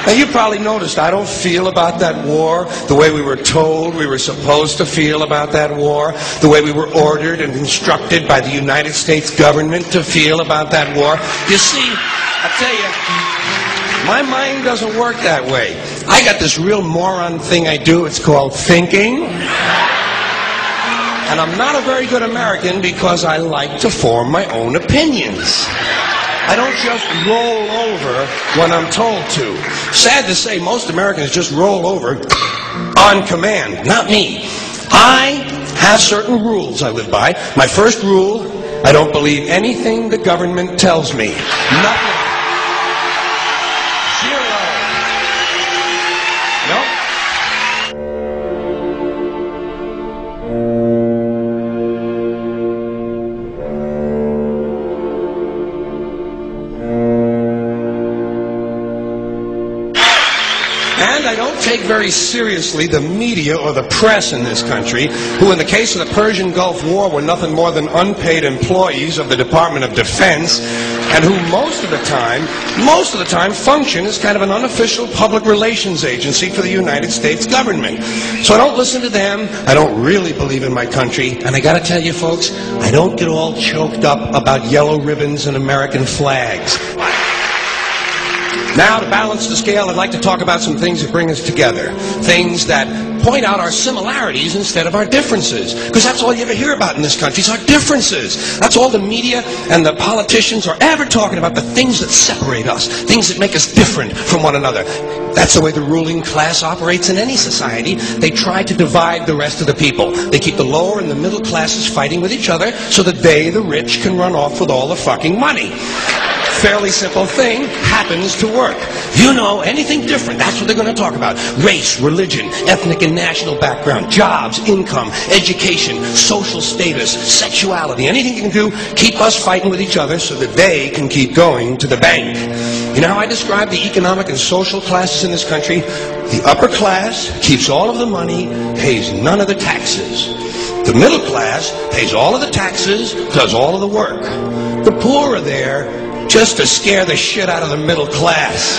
Now, you probably noticed I don't feel about that war the way we were told we were supposed to feel about that war, the way we were ordered and instructed by the United States government to feel about that war. You see, I tell you, my mind doesn't work that way. I got this real moron thing I do. It's called thinking. And I'm not a very good American because I like to form my own opinions. I don't just roll over when I'm told to. Sad to say, most Americans just roll over on command. Not me. I have certain rules I live by. My first rule, I don't believe anything the government tells me. Nothing. Zero. Nope. I don't take very seriously the media or the press in this country, who in the case of the Persian Gulf War were nothing more than unpaid employees of the Department of Defense, and who most of the time function as kind of an unofficial public relations agency for the United States government. So I don't listen to them. I don't really believe in my country. And I gotta tell you folks, I don't get all choked up about yellow ribbons and American flags. Now, to balance the scale, I'd like to talk about some things that bring us together. Things that point out our similarities instead of our differences. Because that's all you ever hear about in this country is our differences. That's all the media and the politicians are ever talking about, the things that separate us, things that make us different from one another. That's the way the ruling class operates in any society. They try to divide the rest of the people. They keep the lower and the middle classes fighting with each other so that they, the rich, can run off with all the fucking money. Fairly simple thing, happens to work. You know, anything different, that's what they're going to talk about. Race, religion, ethnic and national background, jobs, income, education, social status, sexuality, anything you can do, keep us fighting with each other so that they can keep going to the bank. You know how I describe the economic and social classes in this country? The upper class keeps all of the money, pays none of the taxes. The middle class pays all of the taxes, does all of the work. The poor are there just to scare the shit out of the middle class.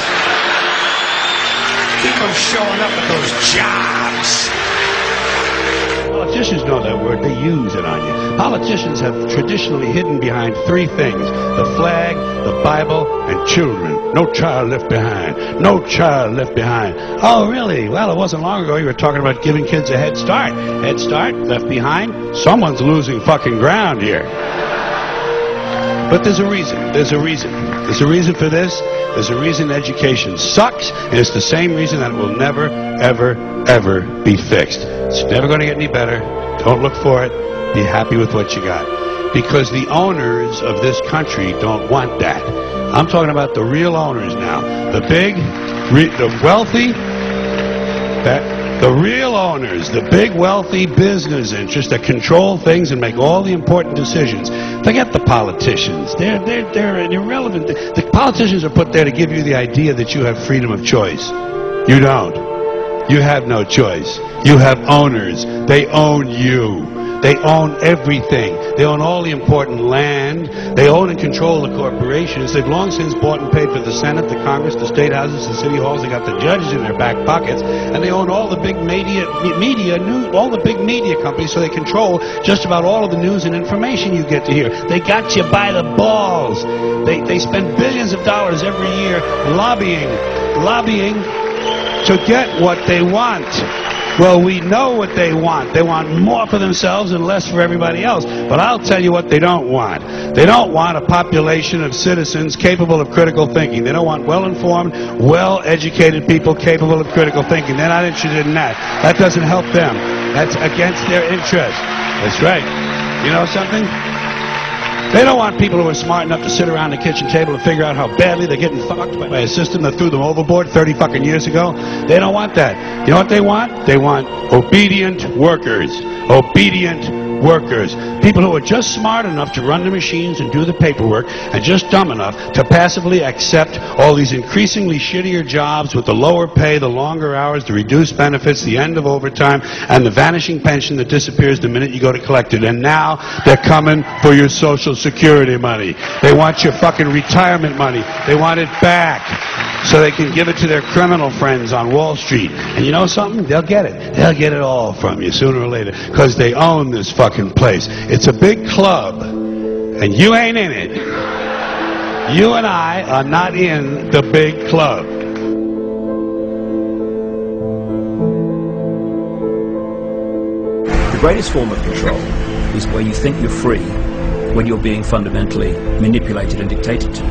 Keep them showing up at those jobs. Politicians know that word. They use it on you. Politicians have traditionally hidden behind three things: the flag, the Bible, and children. No child left behind. No child left behind. Oh, really? Well, it wasn't long ago you were talking about giving kids a head start. Head start, left behind. Someone's losing fucking ground here. But there's a reason. There's a reason. There's a reason for this. There's a reason education sucks, and it's the same reason that it will never, ever, ever be fixed. It's never going to get any better. Don't look for it. Be happy with what you got. Because the owners of this country don't want that. I'm talking about the real owners now. The big, the wealthy, the real owners, the big wealthy business interests that control things and make all the important decisions. Forget the politicians. They're irrelevant. The politicians are put there to give you the idea that you have freedom of choice. You don't. You have no choice. You have owners. They own you. They own everything. They own all the important land. They own and control the corporations. They've long since bought and paid for the Senate, the Congress, the state houses, the city halls. They got the judges in their back pockets, and they own all the big all the big media companies. So they control just about all of the news and information you get to hear. They got you by the balls. They spend billions of dollars every year lobbying to get what they want. Well, we know what they want. They want more for themselves and less for everybody else. But I'll tell you what they don't want. They don't want a population of citizens capable of critical thinking. They don't want well-informed, well-educated people capable of critical thinking. They're not interested in that. That doesn't help them. That's against their interest. That's right. You know something? They don't want people who are smart enough to sit around the kitchen table and figure out how badly they're getting fucked by a system that threw them overboard 30 fucking years ago. They don't want that. You know what they want? They want obedient workers. Obedient workers, people who are just smart enough to run the machines and do the paperwork, and just dumb enough to passively accept all these increasingly shittier jobs with the lower pay, the longer hours, the reduced benefits, the end of overtime, and the vanishing pension that disappears the minute you go to collect it. And now they're coming for your Social Security money. They want your fucking retirement money. They want it back so they can give it to their criminal friends on Wall Street. And you know something? They'll get it. They'll get it all from you sooner or later, because they own this fucking place. It's a big club, and you ain't in it. You and I are not in the big club. The greatest form of control is where you think you're free when you're being fundamentally manipulated and dictated to.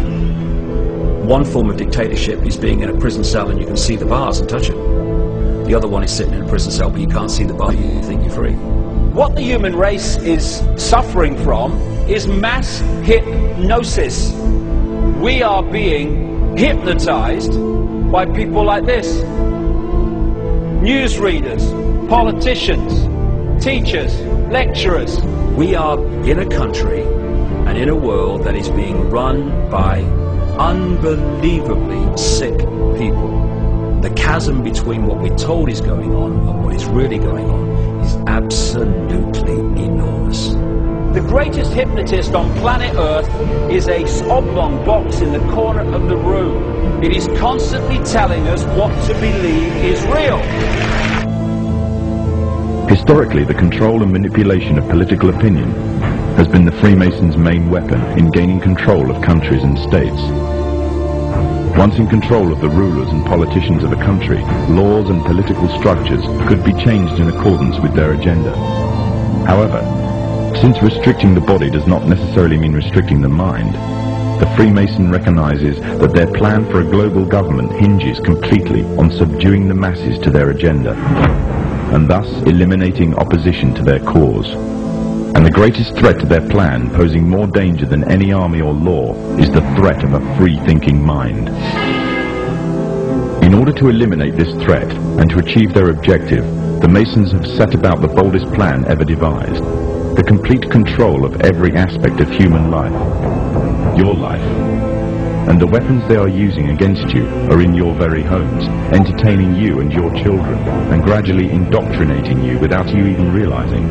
One form of dictatorship is being in a prison cell and you can see the bars and touch them. The other one is sitting in a prison cell but you can't see the bar, you think you're free. What the human race is suffering from is mass hypnosis. We are being hypnotized by people like this. Newsreaders, politicians, teachers, lecturers. We are in a country and in a world that is being run by unbelievably sick people. The chasm between what we're told is going on and what is really going on is absolutely enormous. The greatest hypnotist on planet Earth is a oblong box in the corner of the room. It is constantly telling us what to believe is real. Historically, the control and manipulation of political opinion has been the Freemasons' main weapon in gaining control of countries and states. Once in control of the rulers and politicians of a country, laws and political structures could be changed in accordance with their agenda. However, since restricting the body does not necessarily mean restricting the mind, the Freemason recognizes that their plan for a global government hinges completely on subduing the masses to their agenda, and thus eliminating opposition to their cause. And the greatest threat to their plan, posing more danger than any army or law, is the threat of a free-thinking mind. In order to eliminate this threat and to achieve their objective, the Masons have set about the boldest plan ever devised: the complete control of every aspect of human life, your life. And the weapons they are using against you are in your very homes, entertaining you and your children, and gradually indoctrinating you without you even realizing.